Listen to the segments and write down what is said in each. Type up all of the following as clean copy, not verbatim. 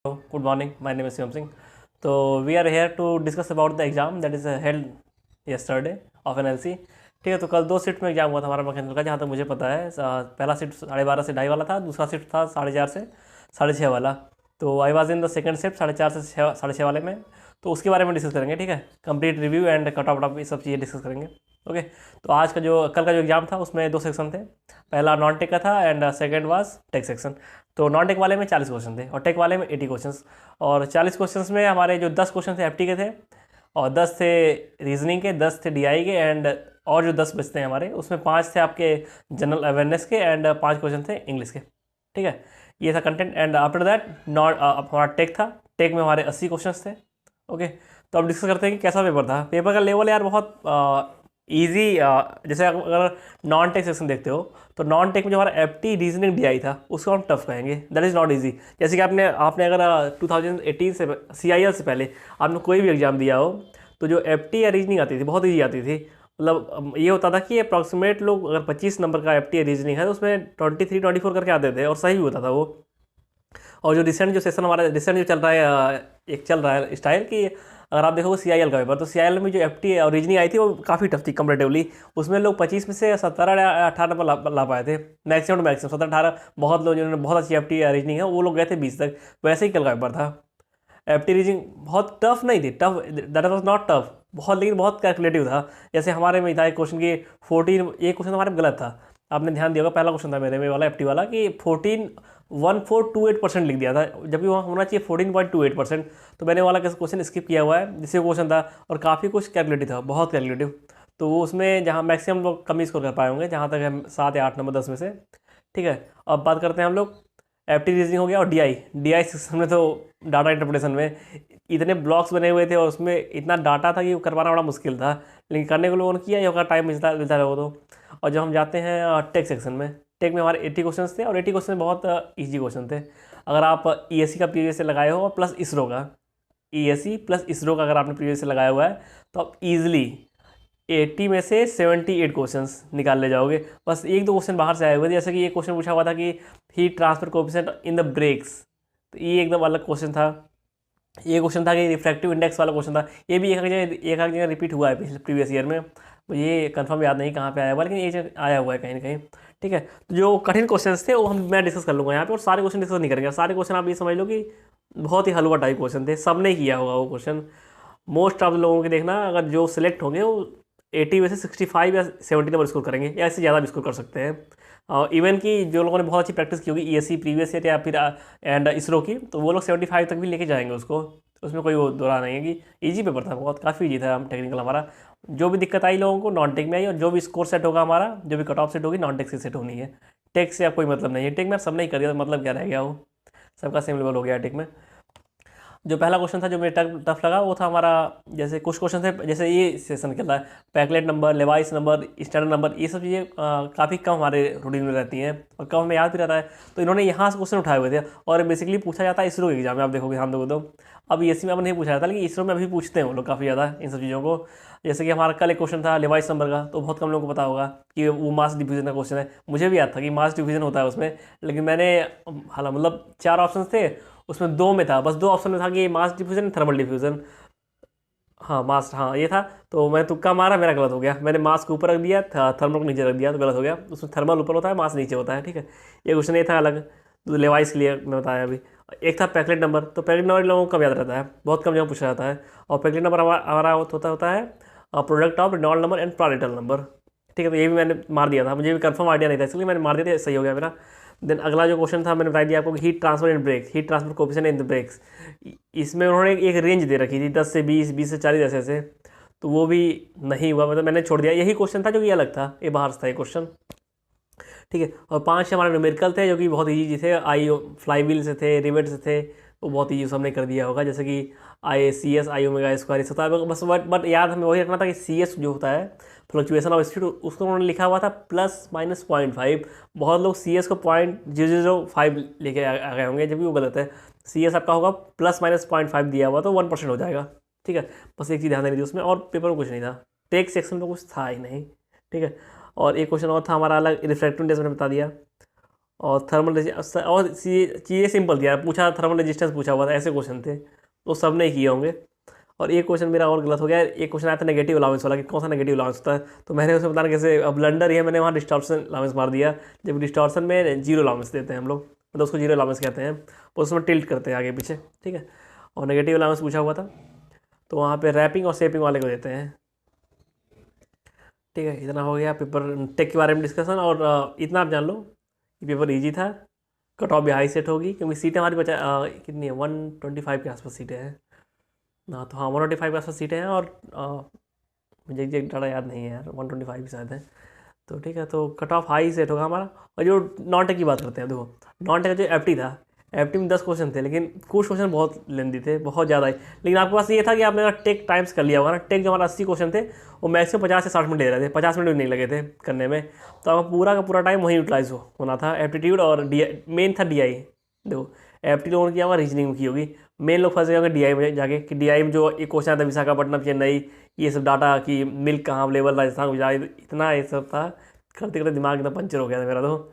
Good morning. My name is Shivam Singh. So we are here to discuss about the exam that is held yesterday of NLC. ठीक है, तो कल 2 shift में exam हुआ था हमारा मैकेनिकल का, जहाँ तक मुझे पता है। पहला शिफ्ट 12:30 से 2:30 वाला था, दूसरा शिफ्ट था 4:30 से 6:30 वाला। तो I was in the second shift 4:30 से 6:30 वाले में। तो उसके बारे में डिस्कस करेंगे, ठीक है। Complete review and cut off ये सब चीज़ें डिस्कस करेंगे। ओके, तो आज का जो कल का जो एग्ज़ाम था उसमें 2 सेक्शन थे। पहला नॉन टेक का था and second was tech section. तो नॉन टेक वाले में 40 क्वेश्चन थे और टेक वाले में 80 क्वेश्चन। और 40 क्वेश्चन में हमारे जो 10 क्वेश्चन थे एफटी के थे, और 10 थे रीजनिंग के, 10 थे डीआई के, एंड और जो 10 बचते हैं हमारे उसमें 5 थे आपके जनरल अवेयरनेस के एंड 5 क्वेश्चन थे इंग्लिश के। ठीक है, ये था content. And after that not हमारा टेक था। टेक में हमारे 80 क्वेश्चन थे। ओके, तो अब डिस्कस करते हैं कि कैसा पेपर था। पेपर का लेवल यार बहुत ईजी। जैसे अगर नॉन टेक सेक्शन देखते हो तो नॉन टेक में जो हमारा एफटी रीजनिंग डीआई था उसको हम टफ कहेंगे, दैट इज़ नॉट इजी। जैसे कि आपने आपने अगर 2018 से सीआईएल से पहले आपने कोई भी एग्जाम दिया हो तो जो एफटी या रीजनिंग आती थी बहुत ईजी आती थी। मतलब ये होता था कि अप्रॉक्सीमेट लोग अगर 25 नंबर का एफटी या रीजनिंग है तो उसमें 23-24 करके आते थे और सही भी होता था वो। और जो रिसेंट जो सेशन हमारा रिसेंट जो चल रहा है, एक चल रहा है स्टाइल कि अगर आप देखोगे सीआईएल का पेपर, तो सीआईएल में जो एफटी और रीजनिंग आई थी वो काफ़ी टफ थी कंपेरेटिवली। उसमें लोग 25 में से 17 या 18 नंबर ला पाए थे, मैक्सिमम टू मैक्सिमम 17-18। बहुत लोग जिन्होंने बहुत अच्छी एफटी या रीजनिंग है वो लोग गए थे 20 तक। वैसे ही कल का पेपर था। एफटी रीजनिंग बहुत टफ नहीं थी, tough that was not tough बहुत, लेकिन बहुत कैलकुलेटिव था। जैसे हमारे में था एक क्वेश्चन की 14, एक क्वेश्चन हमारे में गलत था। आपने ध्यान दिया होगा, पहला क्वेश्चन था मेरे में वाला एफटी वाला कि 14.1428% लिख दिया था, जबकि वहाँ होना चाहिए 14.28%। तो मैंने वाला क्वेश्चन स्किप किया हुआ है जिससे क्वेश्चन था, और काफ़ी कुछ कैलकुलेटिव था, बहुत कैलकुलेटिव। तो वो उसमें जहाँ मैक्सिमम लोग कम ही स्कोर कर पाए होंगे, जहाँ तक हम 7 या 8 नंबर 10 में से। ठीक है, अब बात करते हैं हम लोग। एफटी रीजनिंग हो गया, और डीआई डीआई सेक्शन में तो डाटा इंटरप्रिटेशन में इतने ब्लॉक्स बने हुए थे और उसमें इतना डाटा था कि वो करवाना बड़ा मुश्किल था, लेकिन करने को लोगों ने किया, ये होगा टाइम मिलता मिलता रहो तो। और जब हम जाते हैं टेक सेक्शन में, टेक में हमारे 80 क्वेश्चन थे और 80 क्वेश्चन बहुत ईजी क्वेश्चन थे। अगर आप ईएससी का प्रीवियस से लगाए हो और प्लस इसरो का, ईएससी प्लस इसरो का अगर आपने प्रीवियस से लगाया हुआ है तो आप ईजिली 80 में से 78 क्वेश्चंस निकाल ले जाओगे। बस एक दो क्वेश्चन बाहर से आए हुए थे, जैसे कि ये क्वेश्चन पूछा हुआ था कि heat transfer coefficient in the brakes, तो ये एकदम अलग क्वेश्चन था। ये क्वेश्चन था कि रिफ्रैक्टिव इंडेक्स वाला क्वेश्चन था। ये भी एक जगह रिपीट हुआ है पिछले प्रीवियस ईयर में, मुझे कंफर्म याद नहीं कहाँ पे आया हुआ, लेकिन ये जगह आया हुआ है कहीं ना कहीं। ठीक है, तो जो कठिन क्वेश्चंस थे वो मैं डिस्कस कर लूँगा यहाँ पे, और सारे क्वेश्चन डिस्कस नहीं करेंगे। सारे क्वेश्चन आप ये समझ लो कि बहुत ही हलवा टाइप क्वेश्चन थे, सब ने किया होगा वो क्वेश्चन। मोस्ट ऑफ लोगों के देखना, अगर जो सिलेक्ट होंगे वो 80 में से 65 या 70 नंबर स्कोर करेंगे, या इससे ज़्यादा भी स्कोर कर सकते हैं। और इवन कि जो लोगों ने बहुत अच्छी प्रैक्टिस की होगी ईएससी प्रीवियस ईयर या फिर एंड इसरो की, तो वो लोग 75 तक भी लेके जाएंगे उसको। उसमें कोई वो दो राह नहीं है कि ईजी पेपर था, बहुत काफ़ी ईजी था। हम टेक्निकल हमारा जो भी दिक्कत आई लोगों को नॉन टेक में आई, और जो भी स्कोर सेट होगा हमारा, जो भी कट ऑफ सेट होगी नॉन टेक से सेट होनी है। टेक से अब कोई मतलब नहीं है, टेक में सब नहीं करिए तो मतलब क्या रह गया, वो सबका सेम लेवल हो गया टेक में। जो पहला क्वेश्चन था जो मुझे टफ लगा वो था हमारा, जैसे कुछ क्वेश्चन थे, जैसे ये सेशन के है Peclet number, Lewis number, standard number, ये सब चीज़ें काफ़ी कम हमारे रूटीन में रहती हैं और कम हमें याद भी रहता है। तो इन्होंने यहाँ से क्वेश्चन उठाए हुए थे, और बेसिकली पूछा जाता है इसरो के एग्जाम में, आप देखोगे ध्यान दोगे तो। अब ईएससी में अब नहीं पूछा जाता, लेकिन इसरो में अभी पूछते हैं वो लोग काफ़ी ज़्यादा इन सब चीज़ों को। जैसे कि हमारा कल एक क्वेश्चन था लेवाइस नंबर का, तो बहुत कम लोगों को पता होगा कि वो मास डिफ्यूजन का क्वेश्चन है। मुझे भी याद था कि मास डिफ्यूजन होता है उसमें, लेकिन मैंने हालांकि मतलब 4 ऑप्शन थे, उसमें 2 में था, बस 2 ऑप्शन में था कि मास डिफ्यूजन, थर्मल डिफ्यूजन। हाँ मास, हाँ ये था। तो मैं तुक्का मारा, मेरा गलत हो गया, मैंने मास को ऊपर रख दिया था, थर्मल को नीचे रख दिया, तो गलत हो गया। उसमें थर्मल ऊपर होता है, मास नीचे होता है। ठीक है, ये क्वेश्चन ये था अलग, तो लेवाइस के लिए मैं बताया अभी। एक था पैकेट नंबर, तो पैकेट नंबर लोगों को कम याद रहता है, बहुत कम जगह पूछा जाता है। और पैकेट नंबर हमारा होता है product of Reynolds number and Prandtl number. ठीक है, तो ये भी मैंने मार दिया था, मुझे भी कंफर्म आइडिया नहीं था, इसलिए मैंने मार दिया था, सही हो गया मेरा। देन अगला जो क्वेश्चन था मैंने बता दिया आपको, heat transfer in brakes, heat transfer coefficient in the brakes. इसमें उन्होंने एक रेंज दे रखी थी 10 से 20, 20 से 40 ऐसे ऐसे, तो वो भी नहीं हुआ, मतलब मैंने छोड़ दिया। यही क्वेश्चन था जो कि अलग था, ये बाहर से था ये क्वेश्चन। ठीक है, और 5 हमारे न्यूमेरिकल थे जो कि बहुत ईजी थे, आई फ्लाई व्हील से थे, रिवेट से थे, वो बहुत ईजी सबने कर दिया होगा। जैसे कि I C S I omega square होता है, बस बट याद हमें वही रखना था कि सी एस जो होता है फ्लक्चुएशन ऑफ स्पीड, उसको उन्होंने लिखा हुआ था ±0.5। बहुत लोग सी एस को 0.005 लेके आ गए होंगे, जब भी वो गलत है। सी एस आपका होगा ±0.5 दिया हुआ तो 1% हो जाएगा। ठीक है, बस एक चीज़ ध्यान देनी थी उसमें, और पेपर में कुछ नहीं था, टेक सेक्शन में कुछ था ही नहीं। ठीक है, और एक क्वेश्चन और था हमारा अलग, रिफ्रैक्टिव इंडेक्स मैंने बता दिया। और थर्मल और चीज़ें सिंपल दिया पूछा, थर्मल रेजिस्टेंस पूछा हुआ था, ऐसे क्वेश्चन थे तो सब नहीं किए होंगे। और एक क्वेश्चन मेरा और गलत हो गया, एक क्वेश्चन आया था नेगेटिव अलाउंस वाला कि कौन सा नेगेटिव अलाउंस होता है, तो मैंने उसमें बताना कैसे, अब ब्लंडर ही है, मैंने वहाँ डिस्टॉर्शन अलाउंस मार दिया, जब डिस्टॉर्शन में जीरो अलाउंस देते हैं हम लोग, मतलब उसको जीरो अलाउंस कहते हैं, और उसमें टिल्ट करते हैं आगे पीछे, ठीक है। और नेगेटिव अलाउंस पूछा हुआ था तो वहाँ पे रैपिंग और शेपिंग वाले को देते हैं, ठीक है। इतना हो गया पेपर टेक के बारे में डिस्कशन। और इतना आप जान लो कि पेपर ईजी था, कट ऑफ भी हाई सेट होगी, क्योंकि सीटें हमारी कितनी है, 125 के आसपास सीटें हैं ना, तो हाँ 125 के आसपास सीटें हैं। और मुझे एग्जैक्ट डाटा याद नहीं है यार, 125 शायद है, तो ठीक है, तो कट ऑफ हाई सेट होगा हमारा। और जो नॉन टेक की बात करते हैं, देखो नॉन टेक का जो एफटी था, एफटी में 10 क्वेश्चन थे, लेकिन कुछ क्वेश्चन बहुत लेंदी थे, बहुत ज़्यादा ही। लेकिन आपके पास ये था कि आपने अगर टेक टाइम्स कर लिया होगा ना, टेक जो हमारा 80 क्वेश्चन थे वो मैक्सिमम 50 से 60 मिनट ले रहे थे, 50 मिनट भी नहीं लगे थे करने में, तो आपका पूरा का पूरा टाइम वहीं यूटिलाइज होना था। एप्टीट्यूड और मेन था DI। देखो एप्टी लोगों ने किया होगा, रीजनिंग में की होगी, मेन लोग फंसे होंगे DI में जाके, कि DI में जो एक क्वेश्चन आता विशाखापट्टनम चेन्नई ये सब डाटा की मिल्क कहाँ अवेलेबल, राजस्थान गुजरात, इतना ये सब था, करते करते दिमाग एकदम पंचर हो गया था मेरा तो,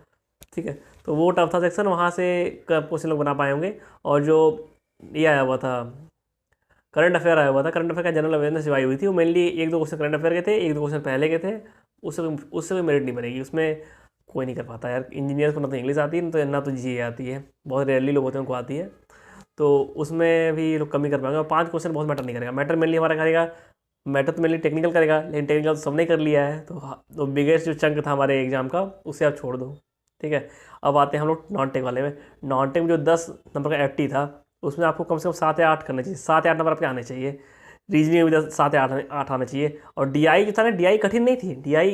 ठीक है। तो वो टफ था सेक्शन, वहाँ से क्वेश्चन लोग बना पाए होंगे। और जो ये आया हुआ था करंट अफेयर आया हुआ था, करंट अफेयर का जनरल अवेयरनेस आई हुई थी, वो मेनली एक दो क्वेश्चन करंट अफेयर के थे, एक दो क्वेश्चन पहले के थे, उससे कोई मेरिट नहीं बनेगी उसमें, कोई नहीं कर पाता यार। इंजीनियर्स को ना तो इंग्लिश आती है, ना तो GA आती है, बहुत रेयरली लोग होते हैं उनको आती है, तो उसमें भी लोग कमी कर पाएंगे। और 5 क्वेश्चन बहुत मैटर नहीं करेगा, मैटर मेनली हमारा करेगा, मैटर तो मेनली टेक्निकल करेगा, लेकिन टेक्निकल तो सबने कर लिया है, तो बिगेस्ट जो चंक था हमारे एग्जाम का उसे आप छोड़ दो, ठीक है। अब आते हैं हम लोग नॉन टेक वाले में। नॉन टेक में जो 10 नंबर का FT था, उसमें आपको कम से कम 7 या 8 करना चाहिए, 7 या 8 नंबर आपके आने चाहिए, रीजनिंग में भी 7 या 8 आने चाहिए। और DI जो था ना, DI कठिन नहीं थी, DI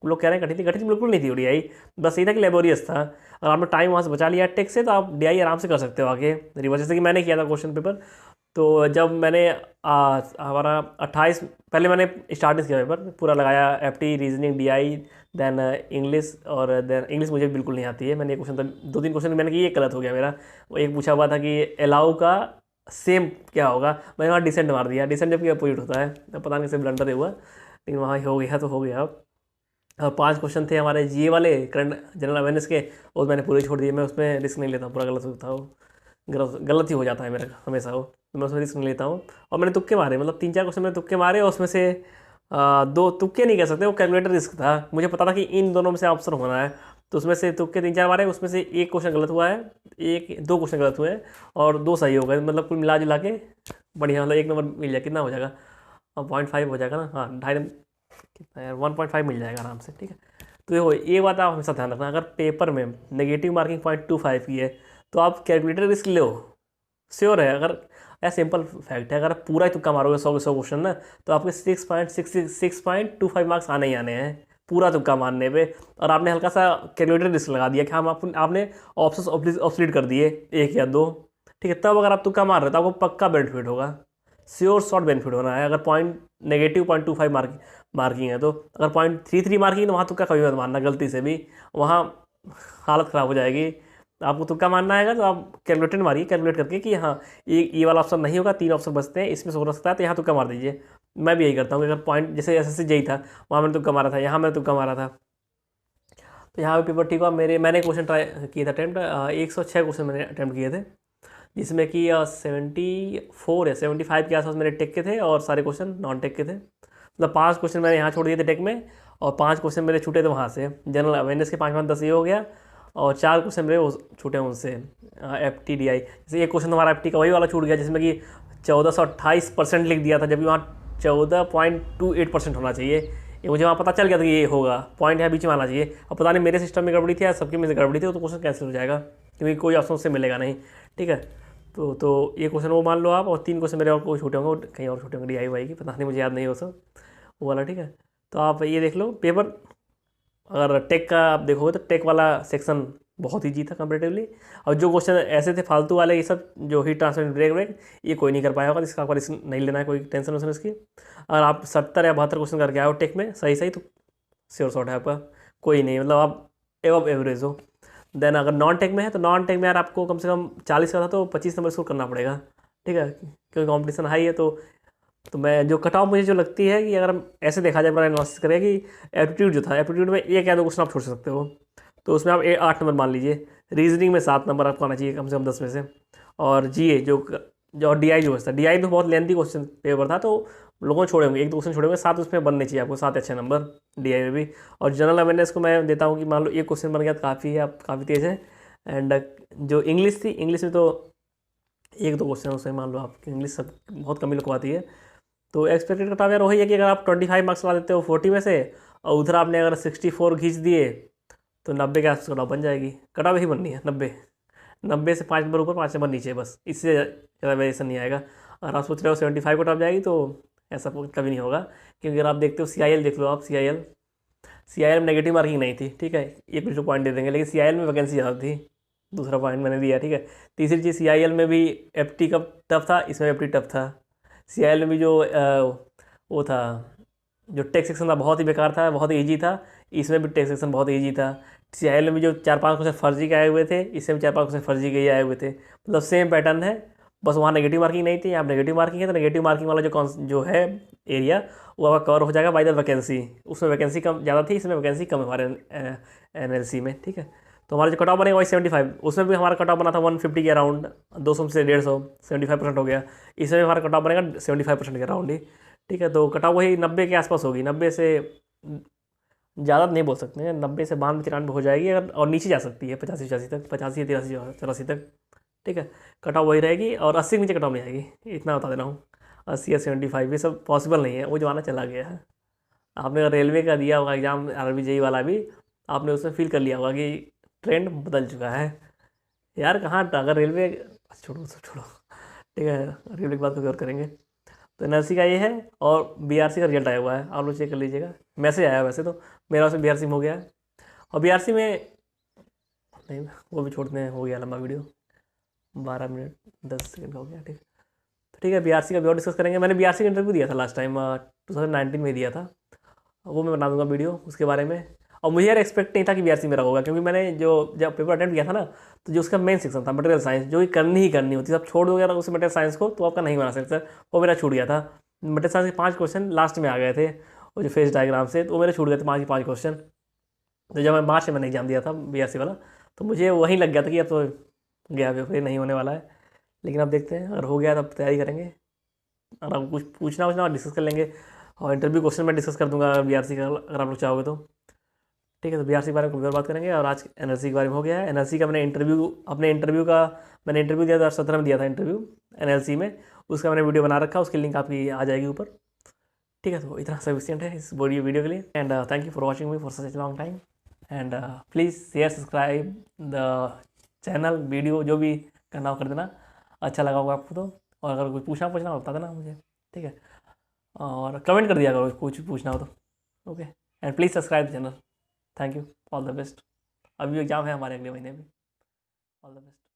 लोग कह रहे हैं कठिन थी, कठिन बिल्कुल नहीं थी DI, बस यही था कि लेबोरियस था। अगर आपने टाइम वहाँ से बचा लिया टेक से, तो आप DI आराम से कर सकते हो आगे रिवर्स, जैसे कि मैंने किया था क्वेश्चन पेपर। तो जब मैंने हमारा 28 पहले मैंने स्टार्टिंग किया पेपर पूरा लगाया, FT reasoning DI then English, और देन इंग्लिश मुझे बिल्कुल नहीं आती है, मैंने एक क्वेश्चन था 2-3 क्वेश्चन मैंने किया, ये गलत हो गया मेरा। वो एक पूछा हुआ था कि अलाउ का सेम क्या होगा, मैंने वहाँ डिसेंट मार दिया, डिसेंट जबकि अपोजिट होता है, अब पता नहीं कैसे ब्लंडर हुआ, लेकिन वहाँ हो गया तो हो गया। अब 5 क्वेश्चन थे हमारे GA वाले करंट जनरल अवेयरनेस के, और मैंने पूरे छोड़ दिए, मैं उसमें रिस्क नहीं लेता, पूरा गलत होता वो, गलत ही हो जाता है मेरा हमेशा वो, तो मैं उसमें रिस्क नहीं लेता हूँ। और मैंने तुक्के मारे, मतलब 3-4 क्वेश्चन मैंने तुक्के मारे, और उसमें से 2 तुक्के नहीं कह सकते, वो कैलकुलेटर रिस्क था, मुझे पता था कि इन दोनों में से ऑप्शन होना है, तो उसमें से तुक्के 3-4 मारे, उसमें से एक क्वेश्चन गलत हुआ है, 2 क्वेश्चन गलत हुए हैं, और 2 सही हो गए, मतलब कुल मिला जुला के बढ़िया, मतलब 1 नंबर मिल जाए, कितना हो जाएगा, 0.5 हो जाएगा ना, हाँ 2.5 कितना यार 1.5 मिल जाएगा आराम से, ठीक है। तो देखो ये बात आप हमेशा ध्यान रखना, अगर पेपर में नेगेटिव मार्किंग 0.25 की है, तो आप कैलकुलेटर रिस्क लो, श्योर है। अगर ऐसा सिंपल फैक्ट है, अगर आप पूरा ही तुक्का मारोगे 100 के 100 क्वेश्चन ना, तो आपके 6.25 मार्क्स आने ही आने हैं पूरा तुक्का मारने पे। और आपने हल्का सा कैलकुलेटर रिस्क लगा दिया कि हम आपने ऑप्शन ऑब्सोल्यूट कर दिए 1 या 2, ठीक है, तब अगर आप तुक्का मार रहे हो तो आपको पक्का बेनिफिट होगा, श्योर शॉर्ट बेनिफिट होना है। अगर नेगेटिव 0.25 मार्किंग है, तो अगर 0.33 मार्किंग, तो वहाँ तुक्का कभी मत मारना गलती से भी, वहाँ हालत ख़राब हो जाएगी। आपको तुक्का मारना है तो आप कैलकुलेटर मारिए, कैलकुलेट करके कि हाँ ये वाला ऑप्शन नहीं होगा, 3 ऑप्शन बचते हैं, इसमें से हो सकता है, तो यहाँ तुक्का मार दीजिए। मैं भी यही करता हूँ कि अगर पॉइंट जैसे SSC JEE था, वहाँ मैंने तुक्का मारा था, यहाँ मैंने तुक्का मारा था, तो यहाँ पे पेपर ठीक हुआ। मैंने क्वेश्चन ट्राई किया था अटैम्प्ट, 106 क्वेश्चन मैंने अटैम्प्ट किए थे, जिसमें कि 74 या 75 के आसपास मेरे टेक के थे, और सारे क्वेश्चन नॉन टेक के थे, मतलब 5 क्वेश्चन मैंने यहाँ छोड़ दिए थे टेक में, और 5 क्वेश्चन मेरे छूटे थे वहाँ से, जनरल अवेयरनेस के 5-5-10 ये हो गया, और 4 क्वेश्चन मेरे वो छूटे उनसे FT DI। जैसे एक क्वेश्चन हमारा FT का वही वाला छूट गया, जिसमें कि 1428% लिख दिया था, जबकि वहाँ 14.28% होना चाहिए, ये मुझे वहाँ पता चल गया था कि ये होगा, पॉइंट है बीच में आना चाहिए। अब पता नहीं मेरे सिस्टम में गड़बड़ी थी या सबके में से गड़बड़ी थी, तो क्वेश्चन कैंसिल हो जाएगा, क्योंकि कोई ऑप्शन उससे मिलेगा नहीं, ठीक है। तो ये क्वेश्चन वो मान लो आप, और 3 क्वेश्चन मेरे और कोई छूटे होंगे, कहीं और छूटे होंगे DI की, पता नहीं, मुझे याद नहीं हो सब वो वाला, ठीक है। तो आप ये देख लो पेपर, अगर टेक का आप देखोगे तो टेक वाला सेक्शन बहुत ईजी था कंपेरेटिवली, और जो क्वेश्चन ऐसे थे फालतू वाले, ये सब जो हीट ट्रांसफर ब्रेक ये कोई नहीं कर पाया होगा, इसका आपका रिस्क नहीं लेना है, कोई टेंशन वेंशन इसकी। अगर आप 70 या 72 क्वेश्चन करके आए हो टेक में सही तो श्योर शॉट है आपका, कोई नहीं, मतलब आप एवब एवरेज हो। देन अगर नॉन टेक में है, तो नॉन टेक में यार आपको कम से कम 40 का था, तो 25 नंबर स्कोर करना पड़ेगा, ठीक है, क्योंकि कॉम्पिटिशन हाई है। तो मैं जो कट ऑफ मुझे जो लगती है कि अगर हम ऐसे देखा जाए, बड़ा एनालिसिस करें कि एप्टीट्यूड जो था, एप्टीट्यूड में 1 या 2 क्वेश्चन आप छोड़ सकते हो, तो उसमें आप 8 नंबर मान लीजिए, रीजनिंग में 7 नंबर आपको आना चाहिए कम से कम 10 में से। और जीए जो डीआई जो है, डीआई तो बहुत लेंथी क्वेश्चन पेपर था, तो लोगों ने छोड़े होंगे, 1-2 क्वेश्चन छोड़े होंगे, 7 उसमें बनने चाहिए आपको, 7 अच्छे नंबर डीआई में भी। और जनरल अवेयरनेस को मैं देता हूँ कि मान लो एक क्वेश्चन बन गया तो काफ़ी है, आप काफ़ी तेज़ है। एंड जो इंग्लिश थी, इंग्लिश में तो 1-2 क्वेश्चन उसमें मान लो आपकी इंग्लिश सब बहुत कम ही लोग को आती है। तो एक्सपेक्टेड कट ऑफ यार वही है कि अगर आप 25 मार्क्स ला देते हो 40 में से, और उधर आपने अगर 64 खींच दिए तो 90 के आसपास कट ऑफ बन जाएगी। कट ऑफ ही बननी है 90 से 5 नंबर ऊपर, 5 नंबर नीचे, बस इससे ज़्यादा वेरिएशन नहीं आएगा। अगर आप सोच रहे हो 75 कट ऑफ जाएगी तो ऐसा कभी नहीं होगा। क्योंकि अगर आप देखते हो CIL देख लो आप, CIL में नेगेटिव मार्किंग नहीं थी, ठीक है, ये कुछ पॉइंट दे देंगे, लेकिन CIL में वैकेंसी ज़्यादा थी, दूसरा पॉइंट मैंने दिया, ठीक है। तीसरी चीज़, CIL में भी FT का टफ था, इसमें FT टफ था। CIL में भी जो वो था, जो टेक्स्ट सेक्शन था बहुत ही बेकार था, बहुत ही ईजी था, इसमें भी टेक्स्ट सेक्शन बहुत ईजी था। CIL में भी जो 4-5 क्वेश्चन फर्जी के आए हुए थे, इसमें भी 4-5 क्वेश्चन फर्जी के ही आए हुए थे, मतलब सेम पैटर्न है, बस वहाँ नेगेटिव मार्किंग नहीं थी, यहाँ नेगेटिव मार्किंग है, तो नेगेटिव मार्किंग वाला जो है एरिया, वो आपका कवर हो जाएगा बाय द वैकेंसी। उसमें वैकेंसी कम ज़्यादा थी, इसमें वैकेंसी कम है हमारे NLC में, ठीक है। तो हमारा जो कट ऑफ बनेगा वही 75, उसमें भी हमारा कट ऑफ बना था 150 के अराउंड, 200 में से 150, 75% हो गया। इसमें हमारा कट ऑफ बनेगा 75% के अराउंड ही, ठीक है। तो कट ऑफ वही 90 के आसपास होगी, 90 से ज़्यादा नहीं बोल सकते हैं, 90 से 92-93 हो जाएगी अगर, और नीचे जा सकती है 85-86 तक, 85 83 तक, ठीक है। कट ऑफ वही रहेगी, और 80 के नीचे कट ऑफ नहीं आएगी, इतना बता दे रहा हूँ। 80 या 75 ये सब पॉसिबल नहीं है, वो जमाना चला गया है। आपने अगर रेलवे का दिया होगा एग्जाम, RBJE वाला भी, आपने उसमें फील कर लिया होगा कि ट्रेंड बदल चुका है यार। कहाँ, अगर रेलवे, छोड़ो सब छोड़ो, ठीक है, रेलवे की बात कभी और करेंगे। तो NLC का ये है, और BRC का रिजल्ट आया हुआ है, आप लोग चेक कर लीजिएगा, मैसेज आया है वैसे तो, मेरा उसमें BRC में हो गया है। और BRC में नहीं, वो भी छोड़ते हैं, हो गया लंबा वीडियो, 12 मिनट 10 सेकंड का हो गया, ठीक। तो ठीक है, BRC का भी और डिस्कस करेंगे। मैंने BRC का इंटरव्यू दिया था लास्ट टाइम, 2019 में दिया था, वो मैं बना दूंगा वीडियो उसके बारे में। और मुझे यार एक्सपेक्ट नहीं था कि BRC मेरा होगा, क्योंकि मैंने जब पेपर अटेम्प्ट किया था ना, तो जो उसका मेन सेक्शन था मटेरियल साइंस, जो कि करनी ही करनी होती, सब छोड़ दोगे अगर उस मटेरियल साइंस को तो आपका नहीं बना सकता, वो मेरा छूट गया था। मटेरियल साइंस के 5 क्वेश्चन लास्ट में आ गए थे, वो जो फेस डायग्राम से, तो वो मेरे छूट गए थे 5 के 5 क्वेश्चन। तो जब मैं मार्च में मैंने एग्जाम दिया था BRC वाला, तो मुझे वहीं लग गया था कि अब तो गया पेपर नहीं होने वाला है। लेकिन अब देखते हैं, अगर हो गया तब तैयारी करेंगे, और आप कुछ पूछना डिस्कस कर लेंगे, और इंटरव्यू क्वेश्चन मैं डिस्कस कर दूंगा BRC का, अगर आप लोग चाहोगे तो, ठीक है। तो BRC के बारे में कुछ और बात करेंगे, और आज NLC के बारे में हो गया है। NLC का मैंने इंटरव्यू दिया 2017 में दिया था इंटरव्यू NLC में, उसका मैंने वीडियो बना रखा, उसकी लिंक आपकी आ जाएगी ऊपर, ठीक है। तो इतना सफिशिएंट है इस वीडियो के लिए, and thank you for watching me for such a long time, and please share subscribe the channel, video जो भी करना हो कर देना, अच्छा लगा होगा आपको तो। और अगर कुछ पूछना हो बता देना मुझे, ठीक है, और कमेंट कर दिया करो कुछ पूछना हो तो, okay. And please subscribe the channel. Thank you, all the best. अभी एग्जाम है हमारे अगले महीने में, ऑल द बेस्ट।